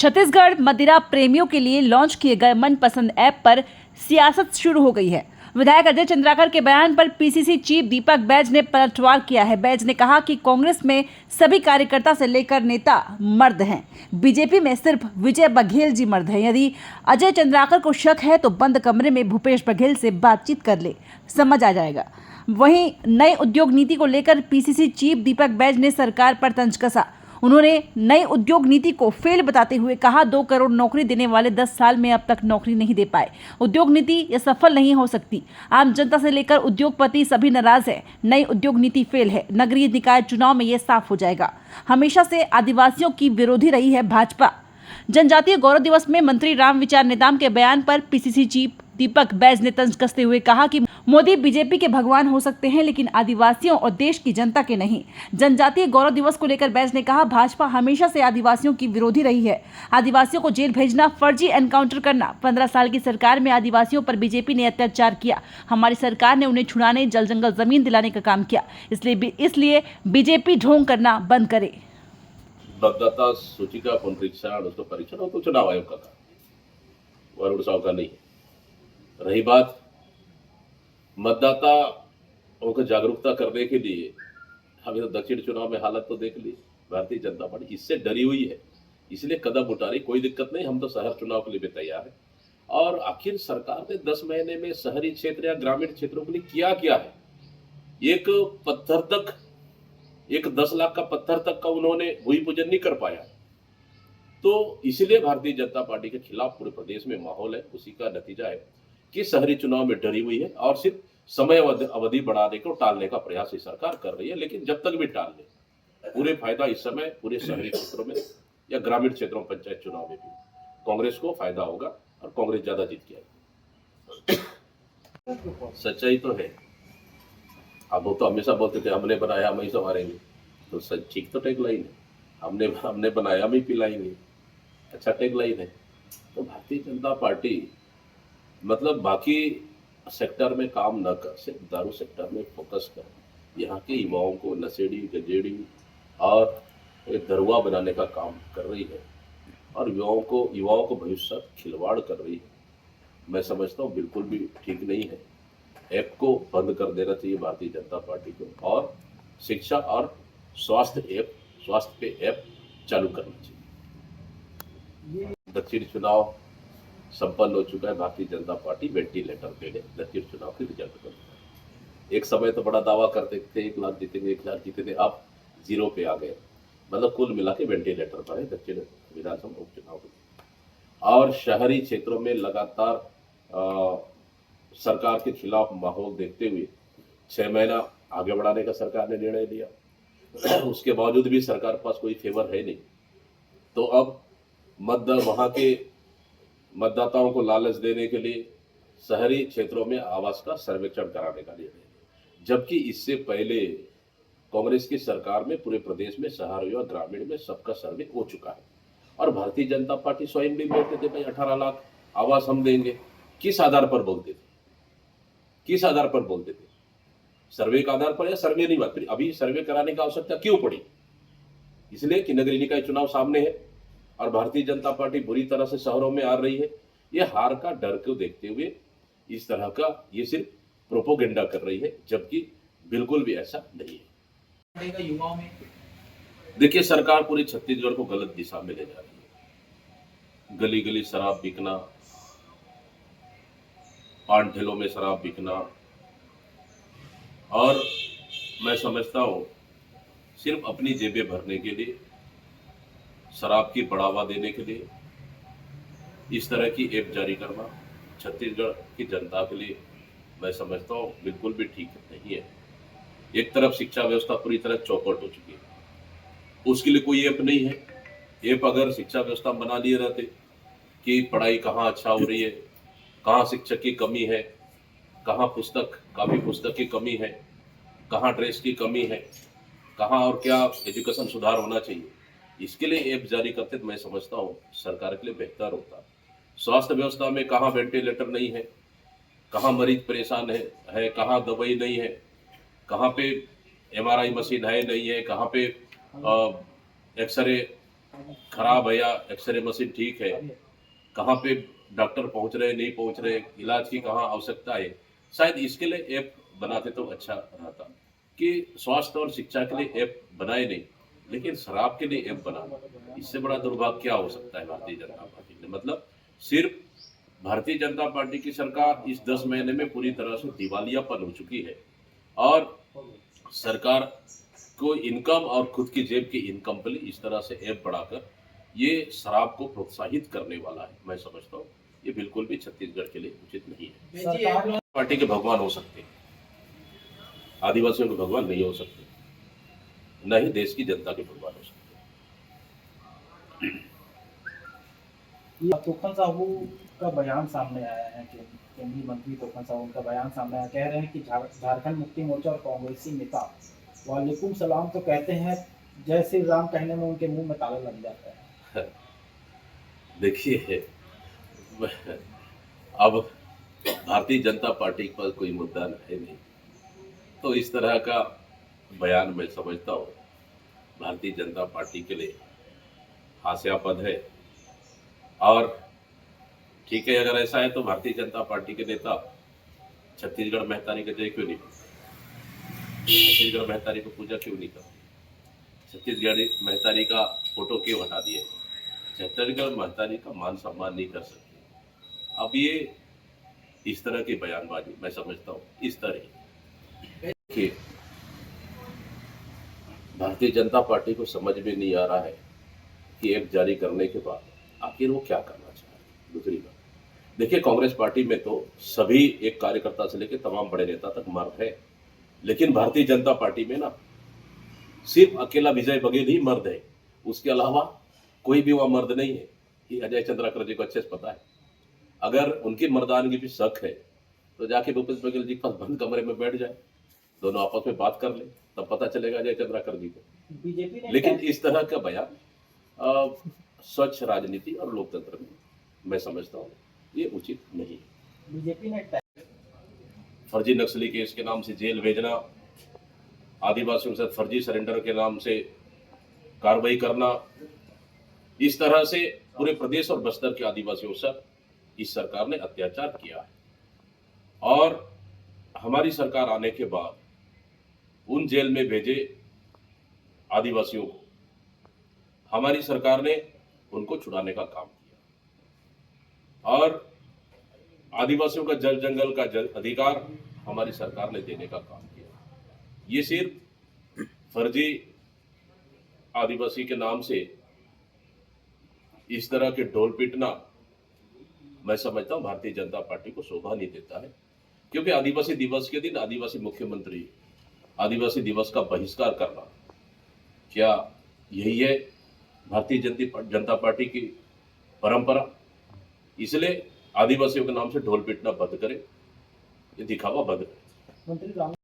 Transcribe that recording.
छत्तीसगढ़ मदिरा प्रेमियों के लिए लॉन्च किए गए मनपसंद ऐप पर सियासत शुरू हो गई है। विधायक अजय चंद्राकर के बयान पर पीसीसी चीफ दीपक बैज ने पलटवार किया है। बैज ने कहा कि कांग्रेस में सभी कार्यकर्ता से लेकर नेता मर्द हैं, बीजेपी में सिर्फ विजय बघेल जी मर्द हैं। यदि अजय चंद्राकर को शक है तो बंद कमरे में भूपेश बघेल से बातचीत कर ले, समझ आ जाएगा। वहीं नई उद्योग नीति को लेकर पीसीसी चीफ दीपक बैज ने सरकार पर तंज कसा। उन्होंने नई उद्योग नीति को फेल बताते हुए कहा, 2 करोड़ नौकरी देने वाले 10 साल में अब तक नौकरी नहीं दे पाए। उद्योग नीति ये सफल नहीं हो सकती। आम जनता से लेकर उद्योगपति सभी नाराज हैं। नई उद्योग नीति फेल है। नगरीय निकाय चुनाव में ये साफ हो जाएगा। हमेशा से आदिवासियों की विरोधी रही है भाजपा। जनजातीय गौरव दिवस में मंत्री रामविचार नेताम के बयान पर पीसीसी चीफ दीपक बैज ने तंज कसते हुए कहा कि मोदी बीजेपी के भगवान हो सकते हैं, लेकिन आदिवासियों और देश की जनता के नहीं। जनजातीय गौरव दिवस को लेकर बैज ने कहा, भाजपा हमेशा से आदिवासियों की विरोधी रही है। आदिवासियों को जेल भेजना, फर्जी एनकाउंटर करना। 15 साल की सरकार में आदिवासियों पर बीजेपी ने अत्याचार किया। हमारी सरकार ने उन्हें छुड़ाने, जल जंगल जमीन दिलाने का काम किया। इसलिए बीजेपी ढोंग करना बंद करे। मतदाता सूची का पुनरीक्षण, उसका परीक्षण हो तो चुनाव आयोग का काम, वरुण साव का नहीं। रही बात मतदाताओं को जागरूकता करने के लिए, हमें तो दक्षिण चुनाव में हालत तो देख ली। भारतीय जनता पार्टी इससे डरी हुई है, इसलिए कदम उठा रही। कोई दिक्कत नहीं, हम तो शहर चुनाव के लिए भी तैयार है। और आखिर सरकार ने 10 महीने में शहरी क्षेत्र या ग्रामीण क्षेत्रों के लिए क्या है? एक पत्थर तक, एक 10 लाख का पत्थर तक का उन्होंने भूमि पूजन नहीं कर पाया। तो इसलिए भारतीय जनता पार्टी के खिलाफ पूरे प्रदेश में माहौल है। उसी का नतीजा है कि शहरी चुनाव में डरी हुई है और सिर्फ समय अवधि बढ़ाने को टालने का प्रयास ये सरकार कर रही है। लेकिन जब तक भी टाल ले, पूरे फायदा इस समय पूरे शहरी क्षेत्रों में या ग्रामीण क्षेत्रों पंचायत चुनाव में भी कांग्रेस को फायदा होगा और कांग्रेस ज्यादा जीत के आएगी। सच्चाई तो है। अब वो तो हमेशा बोलते थे हमने बनाया हम ही संवारेंगे, तो ठीक तो टैगलाइन है, हमने बनाया हम ही पिलाएंगे। अच्छा टैगलाइन है। तो भारतीय जनता पार्टी मतलब बाकी सेक्टर में काम न कर, सिर्फ दारू सेक्टर में फोकस कर, यहाँ के युवाओं को नशेड़ी गजेड़ी और एक दरुआ बनाने का काम कर रही है और युवाओं को भविष्य खिलवाड़ कर रही है। मैं समझता हूँ बिल्कुल भी ठीक नहीं है। ऐप को बंद कर देना चाहिए भारतीय जनता पार्टी को और शिक्षा और स्वास्थ्य पे ऐप चालू करना चाहिए। दक्षिण चुनाव संपन्न हो चुका है। भारतीय जनता पार्टी वेंटिलेटर पे है दक्षिण चुनाव के रिजल्ट पर। एक समय तो बड़ा दावा करते थे 1 लाख जीतेंगे, 1 लाख जीते थे, अब 0 पे आ गए। मतलब कुल मिला के वेंटिलेटर पर है दक्षिण विधानसभा उपचुनाव में। और शहरी क्षेत्रों में लगातार सरकार के खिलाफ माहौल देखते हुए 6 महीना आगे बढ़ाने का सरकार ने निर्णय लिया। उसके बावजूद भी सरकार के पास कोई फेवर है नहीं। तो अब वहां के मतदाताओं को लालच देने के लिए शहरी क्षेत्रों में आवास का सर्वेक्षण कराने का निर्णय, जबकि इससे पहले कांग्रेस की सरकार में पूरे प्रदेश में शहर और ग्रामीण में सबका सर्वे हो चुका है। और भारतीय जनता पार्टी स्वयं भी बोलते थे भाई 18 लाख आवास हम देंगे। किस आधार पर बोलते थे? किस आधार पर बोलते थे? सर्वे का आधार पर या सर्वे नहीं बात? अभी सर्वे कराने की आवश्यकता क्यों पड़ी? इसलिए कि नगरीय निकाय चुनाव सामने है और भारतीय जनता पार्टी बुरी तरह से शहरों में आ रही है। ये हार का डर को देखते हुए इस तरह का ये सिर्फ प्रोपोगेंडा कर रही है, जबकि बिल्कुल भी ऐसा नहीं है। युवाओं में देखिए, सरकार पूरी छत्तीसगढ़ को गलत दिशा में ले जा रही है। गली गली शराब बिकना, पान ठेलों में शराब बिकना, और मैं समझता हूं सिर्फ अपनी जेबें भरने के लिए, शराब की बढ़ावा देने के लिए इस तरह की ऐप जारी करना छत्तीसगढ़ की जनता के लिए मैं समझता हूँ बिल्कुल भी ठीक नहीं है। एक तरफ शिक्षा व्यवस्था पूरी तरह चौपट हो चुकी है, उसके लिए कोई ऐप नहीं है। ऐप अगर शिक्षा व्यवस्था बना लिए रहते कि पढ़ाई कहाँ अच्छा हो रही है, कहाँ शिक्षक की कमी है, कहाँ काफ़ी पुस्तक की कमी है, कहाँ ड्रेस की कमी है, कहाँ और क्या एजुकेशन सुधार होना चाहिए, इसके लिए ऐप जारी करते तो मैं समझता हूँ सरकार के लिए बेहतर होता। स्वास्थ्य व्यवस्था में कहाँ वेंटिलेटर नहीं है, कहाँ मरीज परेशान है, कहाँ दवाई नहीं है, कहाँ पे MRI मशीन है नहीं है, कहाँ पे एक्सरे खराब है या एक्सरे मशीन ठीक है, कहाँ पे डॉक्टर पहुंच रहे नहीं पहुंच रहे, इलाज की कहाँ आवश्यकता है, शायद इसके लिए ऐप बनाते तो अच्छा रहता। कि स्वास्थ्य और शिक्षा के लिए ऐप बनाए नहीं, लेकिन शराब के लिए ऐप बना, इससे बड़ा दुर्भाग्य क्या हो सकता है भारतीय जनता पार्टी ने। मतलब सिर्फ भारतीय जनता पार्टी की सरकार इस 10 महीने में पूरी तरह से दिवालियापन हो चुकी है, और सरकार को इनकम और खुद की जेब की इनकम के लिए इस तरह से ऐप बढ़ाकर ये शराब को प्रोत्साहित करने वाला है। मैं समझता हूँ ये बिल्कुल भी छत्तीसगढ़ के लिए उचित नहीं है। सरकार पार्टी के भगवान हो सकते हैं, आदिवासियों के भगवान नहीं हो सकते, न ही देश की जनता के भगवान हो सकते। तोपन साहू का बयान सामने आया है कि केंद्रीय मंत्री तोपन साहू का बयान सामने आया, कह रहे हैं कि झारखंड मुक्ति मोर्चा और कांग्रेसी नेता वालेकुम सलाम तो कहते हैं, जय श्री राम कहने में उनके मुंह में ताला लग जाता है। देखिए, अब भारतीय जनता पार्टी पर कोई मुद्दा है नहीं, तो इस तरह का बयान मैं समझता हूँ भारतीय जनता पार्टी के लिए हास्यास्पद है। और ठीक है, अगर ऐसा है तो भारतीय जनता पार्टी के नेता छत्तीसगढ़ महतारी का जय क्यों नहीं करते, छत्तीसगढ़ महतारी को पूजा क्यों नहीं करते, छत्तीसगढ़ महतारी का फोटो क्यों हटा दिए, छत्तीसगढ़ महतारी का मान सम्मान नहीं कर सकते। अब ये इस तरह की बयानबाजी मैं समझता हूँ इस तरह कि भारतीय जनता पार्टी को समझ में नहीं आ रहा है कि ऐप जारी करने के बाद आखिर वो क्या करना चाह रहे हैं। दूसरी बात, देखिए कांग्रेस पार्टी में तो सभी एक कार्यकर्ता से लेकर तमाम बड़े नेता तक मर्द है, लेकिन भारतीय जनता पार्टी में ना सिर्फ अकेला विजय बघेल ही मर्द है, उसके अलावा कोई भी वह मर्द नहीं है। ये अजय चंद्राकर जी को अच्छे से पता है। अगर उनकी मर्दानगी भी शक है तो जाके भूपेश बघेल जी के पास बंद कमरे में बैठ जाए, दोनों आपस में बात कर ले, तब पता चलेगा अजय चंद्राकर जी को। बीजेपी ने लेकिन इस तरह का बयान स्वच्छ राजनीति और लोकतंत्र में मैं समझता हूँ ये उचित नहीं है। बीजेपी ने फर्जी नक्सली केस के नाम से जेल भेजना, आदिवासियों से फर्जी सरेंडर के नाम से कार्रवाई करना, इस तरह से पूरे प्रदेश और बस्तर के आदिवासियों पर इस सरकार ने अत्याचार किया है। और हमारी सरकार आने के बाद उन जेल में भेजे आदिवासियों को हमारी सरकार ने उनको छुड़ाने का काम किया, और आदिवासियों का जल जंगल का जल अधिकार हमारी सरकार ने देने का काम किया। ये सिर्फ फर्जी आदिवासी के नाम से इस तरह के ढोल पीटना मैं समझता हूं भारतीय जनता पार्टी को शोभा नहीं देता है, क्योंकि आदिवासी दिवस के दिन आदिवासी मुख्यमंत्री आदिवासी दिवस का बहिष्कार करना, क्या यही है भारतीय जनता पार्टी की परंपरा? इसलिए आदिवासियों के नाम से ढोल पीटना बंद करें, ये दिखावा बंद करें। मंत्री राम